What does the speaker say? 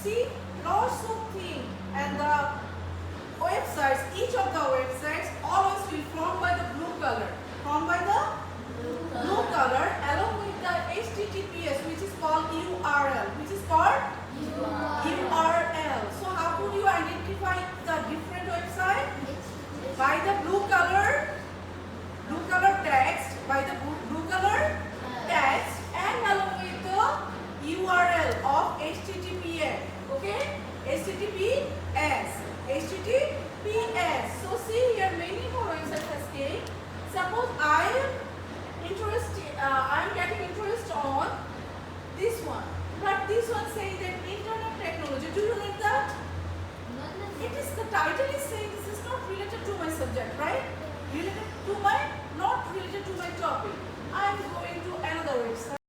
see lots of things, and the websites, each of the websites always will formed by the blue color, formed by the blue color along with the HTTPS, which is called URL, which is called URL. So how could you identify the different website? By the blue color text, by the blue color text, and along with the URL of HTTPS. Okay, HTTPS. So see here, many more websites has came. Suppose I am getting interest on this one, but this one saying that internet technology. Do you like that? It is, the title is saying this is not related to my subject, right? Related to my, not related to my topic. I am going to another website.